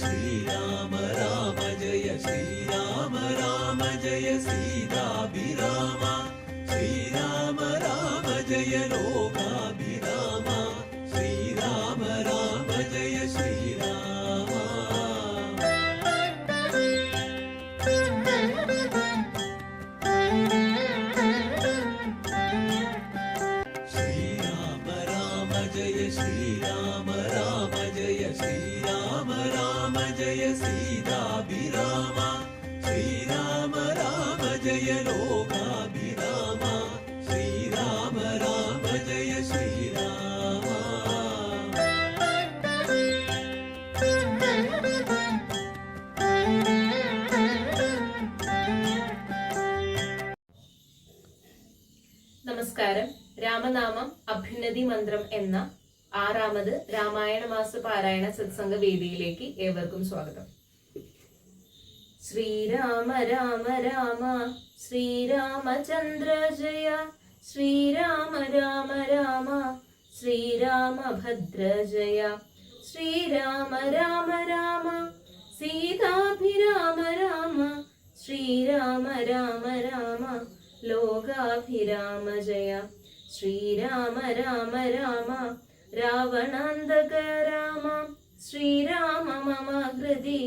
श्रीराम राम जय श्रीराम राम जय सीताभिराम श्रीराम राम जय लोकाभिराम श्रीराम राम जय श्रीराम श्रीराम राम जय श्रीराम राम जय श्रीराम राम जय सीताभिराम श्रीराम राम जय लोकाभिराम श्रीराम राम जय श्रीराम നമസ്കാരം. രാമനാമം അഭ്യുന്നതി മന്ത്രം എന്ന 6ാമത് രാമായണ മാസ പാരായണ സത്സംഗ വേദിയിലേക്ക് ഏവർക്കും സ്വാഗതം. ശ്രീരാമ രാമ രാമ ശ്രീരാമചന്ദ്ര ജയ ശ്രീരാമ രാമ രാമ ശ്രീരാമഭദ്ര ജയ ശ്രീരാമ രാമ രാമ സീതാഭിരാമ രാമ ശ്രീരാമ രാമ രാമ ലോകാഭിരാമ ജയ ശ്രീരാമ രാമ രാമ രാവണാന്തക രാമ ശ്രീരാമ മമ ഹൃദി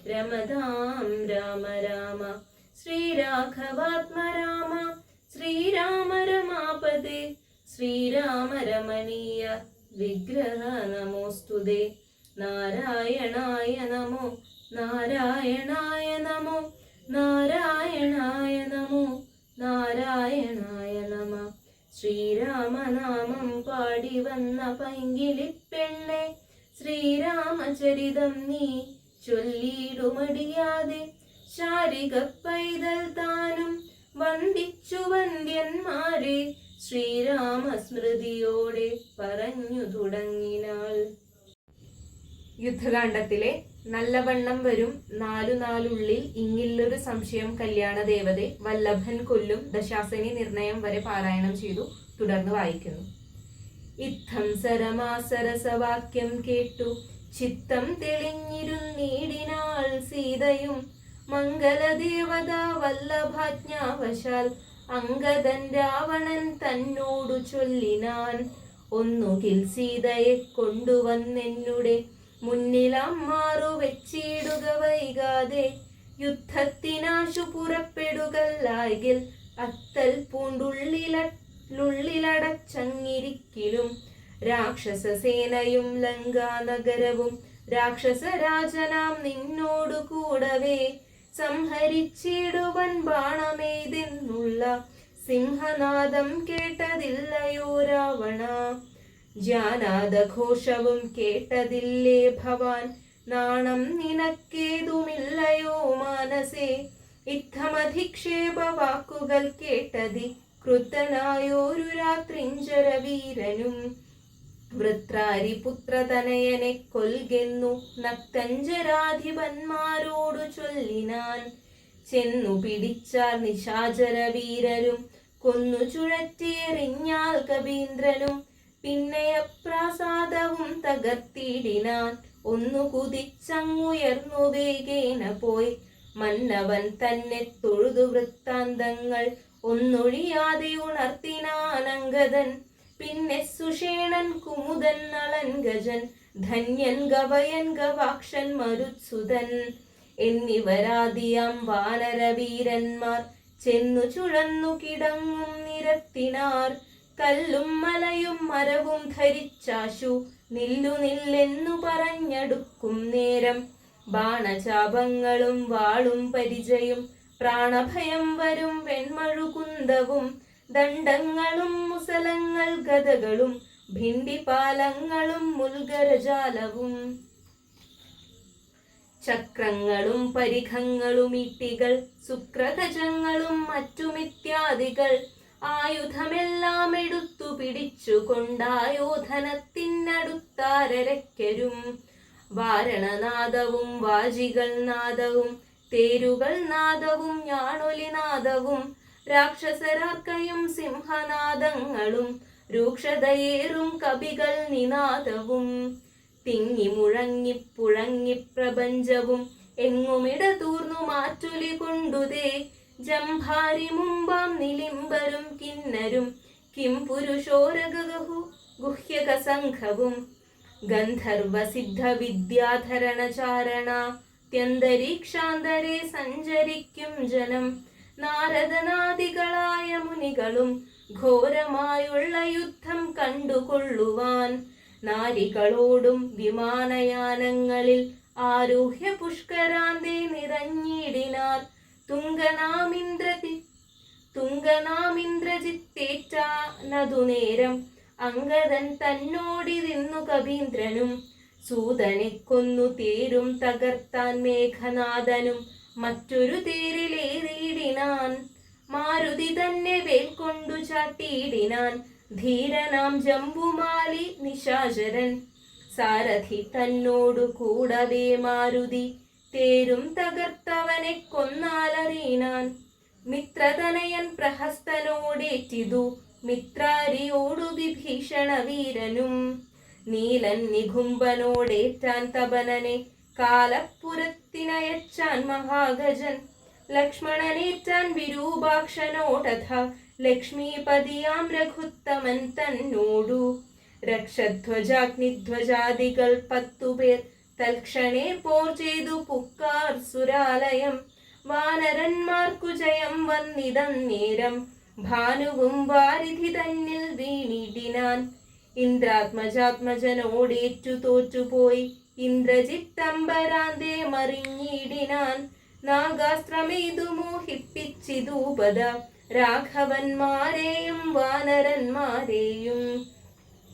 രമതാം രാമ രാമ ശ്രീരാഘവാത്മ രാമ ശ്രീരാമ രമാപദേ ശ്രീരാമ രമണീയ വിഗ്രഹ നമോസ്തുതേ നാരായണായ നമോ നാരായണായ നമോ നാരായണായ നമോ നാരായണായ നമ ശ്രീരാമനാമം പാടി വന്ന പൈങ്കിളിപ്പെണ്ണെ ശ്രീരാമചരിതം നീ ചൊല്ലിടുമടിയാതെ ശാരിക പൈതൽ താനും വന്ദിച്ചു വന്ദ്യന്മാരെ ശ്രീരാമസ്മൃതിയോടെ പറഞ്ഞു തുടങ്ങിനാൾ. യുദ്ധകാണ്ഡത്തിലെ നല്ലവണ്ണം വരും നാലുനാലുള്ളിൽ ഇങ്ങില്ലൊരു സംശയം കല്യാണ ദേവതെ വല്ലഭൻ കൊല്ലും ദശാസനി നിർണയം വരെ പാരായണം ചെയ്തു. തുടർന്ന് വായിക്കുന്നു. ഇത്തം സരമാസരസവാക്യം കേട്ടു ചിത്തം തെളിഞ്ഞിരുന്നീടിനാൾ സീതയും മംഗലദേവത വല്ലഭാജ്ഞാവശാൽ അംഗദൻ രാവണൻ തന്നോടു ചൊല്ലിനാൻ ഒന്നുകിൽ സീതയെ കൊണ്ടുവന്നെന്നുടെ മുന്നിലമ്മാറു വെച്ചിടുക വൈകാതെ യുദ്ധത്തിനാശു പുറപ്പെടുകല്ലായിൽ അത്തൽ പൂണ്ടുള്ളിലടച്ചങ്ങിരിക്കിലും രാക്ഷസസേനയും ലങ്കാനഗരവും രാക്ഷസരാജനാം നിന്നോടു കൂടവേ സംഹരിച്ചിടുവൻ ബാണമെയ്തെന്നുള്ള സിംഹനാദം കേട്ടതില്ലയോ രാവണ ജാനാദഘോഷവും കേട്ടതില്ലേ ഭവാൻ നാണം നിനക്കേതുമില്ലയോ മാനസേ ഇത്തമധിക്ഷേപ വാക്കുകൾ കേട്ടതി കൃതനായോരു രാത്രിഞ്ചര വീരനും വൃത്രാരിപുത്രതനയനെ കൊൽകെന്നു നക്തഞ്ചരാധിപന്മാരോടു ചൊല്ലിനാൻ ചെന്നു പിടിച്ചാൽ നിശാചര വീരരും കൊന്നു ചുഴറ്റിയെറിഞ്ഞാൽ കവീന്ദ്രനും പിന്നെ അപ്രാസാദവും തകർത്തിടിനാൻ ഒന്നു കുതിച്ചങ്ങുയർന്നു വേഗേന പോയി മന്നവൻ തന്നെ തൊഴുതു വൃത്താന്തങ്ങൾ ഒന്നൊഴിയാതെ ഉണർത്തിനാനങ്കദൻ പിന്നെ സുഷേണൻ കുമുദൻ നളൻ ഗജൻ ധന്യൻ ഗവയൻ ഗവാക്ഷൻ മരുത്സുതൻ എന്നിവരാദിയാം വാനരവീരന്മാർ ചെന്നു ചുഴന്നു കിടങ്ങും നിരത്തിനാർ കല്ലും മലയും മരവും ധരിച്ചാശു നില്ലു നില്ലെന്നു പറഞ്ഞടുക്കും നേരം ബാണചാപങ്ങളും വാളും പരിചയും പ്രാണഭയം വരും വെൺമഴുകുന്തവും ദണ്ഡങ്ങളും മുസലങ്ങൾ ഗദകളും ഭിണ്ടിപാലങ്ങളും മുൽഗരജാലവും ചക്രങ്ങളും പരിഖങ്ങളും ഇട്ടികൾ ശുക്രഗജങ്ങളും മറ്റുമിത്യാദികൾ ആയുധമെല്ലാം എടുത്തു പിടിച്ചു കൊണ്ടായോധനത്തിനടുത്താരരക്കരും വാരണനാദവും വാജികൾ നാദവും തേരുകൾ നാദവും ഞാണൊലിനാദവും രാക്ഷസരാർക്കയും സിംഹനാദങ്ങളും രൂക്ഷതയേറും കവികൾ നിനാദവും തിങ്ങി മുഴങ്ങിപ്പുഴങ്ങി പ്രപഞ്ചവും എങ്ങുമിടതൂർന്നു മാറ്റൊലി കൊണ്ടുതേ ജംഭാരി മുമ്പാം നിലിംബരും കിന്നരും കിം പുരുഷോരഗഹു ഗുഹ്യക സംഘവും ഗന്ധർവ സിദ്ധ വിദ്യാധരണ ചാരണാത്യന്തരീക്ഷാന്തരെ സഞ്ചരിക്കും ജനം നാരദനാദികളായ മുനികളും ഘോരമായുള്ള യുദ്ധം കണ്ടുകൊള്ളുവാൻ നാരികളോടും വിമാനയാനങ്ങളിൽ ആരുഹ്യ പുഷ്കരാന്തേ നിറഞ്ഞിടിനാർ തുങ്കനാമിന്ദ്രജിത്തേറ്റാനതു നേരം അംഗദൻ തന്നോടിരുന്നു കവീന്ദ്രനും സൂതനെ കൊന്നു തേരും തകർത്താൻ മേഘനാഥനും മറ്റൊരു തേരിലേറിയിടിനാൻ മാരുതി തന്നെ വേൽക്കൊണ്ടു ചാട്ടിയിടിനാൻ ധീരനാം ജംബുമാലി നിശാചരൻ സാരഥി തന്നോടു കൂടവേ മാരുതി തേരും തകർത്തവനെ കൊന്നാലറിയിനാൻ മിത്രതനയൻ പ്രഹസ്തനോടേറ്റിതു മിത്രാരിയോടു വിഭീഷണ വീരനും നീലൻ നിഘുംബനോടേറ്റാൻ തപനനെ കാലപ്പുരത്തിനയച്ചാൻ മഹാഗജൻ ലക്ഷ്മണനേറ്റാൻ വിരൂപാക്ഷനോടഥ ലക്ഷ്മീപതിയാം രഘുത്തമൻ തന്നോടു രക്ഷധ്വജാഗ്നിധ്വജാദികൾ 10 പേർ തൽക്ഷണേ പോർ ചെയ്തു പുക്കാർ സുരാലയം വാനരന്മാർക്കു ജയം വന്നിതന്നേരം ഭാനുവും വാരിധി തന്നിൽ വീണിടിനാൻ ഇന്ദ്രാത്മജാത്മജനോടേറ്റു തോറ്റുപോയി ഇന്ദ്രജിത്തംബരാന്തേ മറിഞ്ഞിടിനാൻ നാഗാസ്ത്രമെയ്തു മോഹിപ്പിച്ചിതൂപത രാഘവന്മാരെയും വാനരന്മാരെയും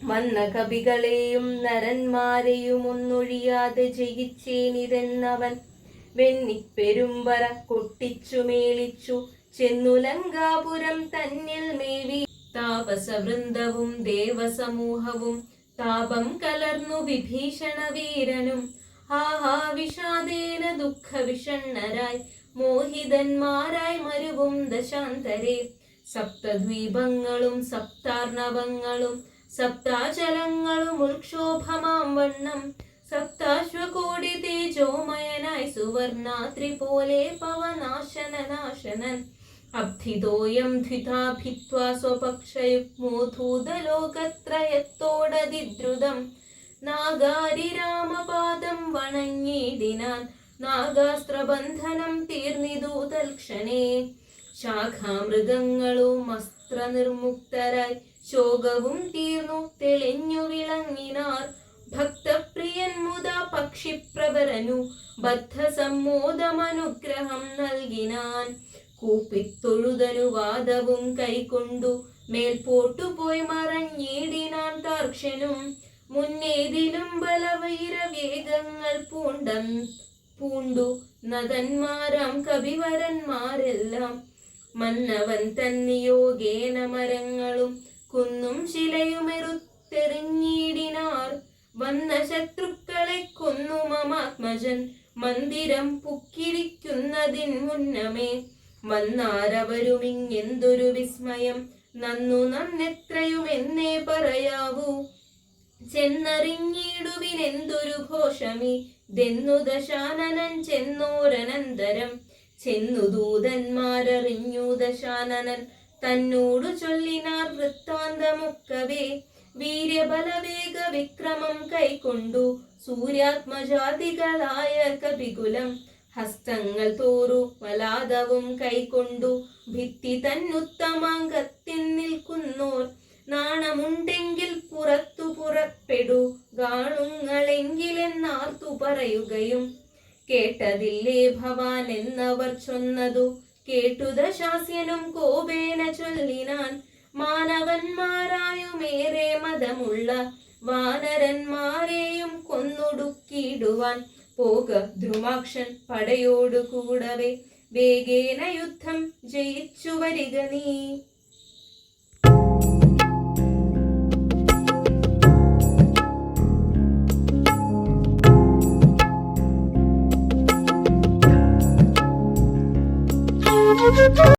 വന്ന കവികളെയും നരന്മാരെയും ഒന്നൊഴിയാതെ ജയിച്ചേനിതെന്നവൻ വെന്നിപ്പെരുമ്പറ കൊട്ടിച്ചു മേളിച്ചു ചെന്നു ലങ്കാപുരം തന്നിൽ മേവി താപസവൃന്ദവും ദേവസമൂഹവും താപം കലർന്നു വിഭീഷണ വീരനും ആഹാ വിഷാദേന ദുഃഖവിഷണ്ണരായി മോഹിതന്മാരായി മരുവും ദശാന്തരെ സപ്തദ്വീപങ്ങളും സപ്താർണവങ്ങളും സപ്താചലങ്ങളും ഉൾക്ഷോഭമാം വണ്ണം സപ്താശ്വകോടി തേജോമയനായി സുവർണാത്രി പോലെ പവനാശനനാശനൻ അബ്ധിതോയം ദ്വിതാ ഭിത്വാ സ്വപക്ഷയുഗ്മൂധൂതലോകത്രയത്തോടതിദ്രുതം നാഗാരി രാമപാദം വണങ്ങിടിനാൻ നാഗാസ്ത്രബന്ധനം തീർന്നിതു തൽക്ഷണേ ശാഖാമൃഗങ്ങളും അസ്ത്രനിർമുക്തരായി ശോകവും തീർന്നു തെളിഞ്ഞു വിളങ്ങിനാർ ഭക്തപ്രിയൻ മുതാ പക്ഷിപ്രവരനു ബദ്ധസമ്മോദമനുഗ്രഹം നൽകിനാൻ കൂപ്പിത്തൊഴുതനുവാദവും കൈക്കൊണ്ടു മേൽപോട്ടുപോയി മറഞ്ഞിടിനാൻ താർക്ഷനും മുന്നേതിലും ബലവൈരവേഗങ്ങൾ പൂണ്ടു നദന്മാരാം കവിവരന്മാരെല്ലാം മന്നവൻ തന്നിയോഗേന മരങ്ങളും കുന്നും ശിലയുമെറുത്തെറിഞ്ഞിടിനാർ വന്ന ശത്രുക്കളെ കൊന്നു മമാത്മജൻ മന്ദിരം പുക്കിരിക്കുന്നതിൻ മുന്നമേ വന്നാരവരുമിങ്ങെന്തൊരു വിസ്മയം നന്നെത്രയുമെന്നേ പറയാവൂ ചെന്നറിഞ്ഞിടുവിനെന്തൊരു ഘോഷമി ദെന്നു ദശാനനൻ ചെന്നോരനന്തരം ചെന്നു ദൂതന്മാരറിഞ്ഞു ദശാനനൻ തന്നോടു ചൊല്ലിനാർ വൃത്താന്തമൊക്കവേ വീര്യബലവേഗ വിക്രമം കൈക്കൊണ്ടു സൂര്യാത്മജാതികളായ കപികുലം ഹസ്തങ്ങൾ തോറു മലാദവും കൈക്കൊണ്ടു ഭിത്തി തന്നുത്തമാങ്കത്തിൽ നിൽക്കുന്നോർ നാണമുണ്ടെങ്കിൽ പുറത്തു പുറപ്പെടു കാണുങ്ങളെങ്കിലെന്നാർത്തു പറയുകയും കേട്ടതില്ലേ ഭവാൻ എന്നവർ ചൊന്നതു കേട്ടു ദശാസ്യനും കോപേന ചൊല്ലിനാൻ മാനവന്മാരായുമേറെ മതമുള്ള വാനരന്മാരെയും കൊന്നൊടുക്കിയിടുവാൻ പോക ധ്രുമാക്ഷൻ പടയോടു കൂടവേ വേഗേന യുദ്ധം ജയിച്ചു വരിക നീ.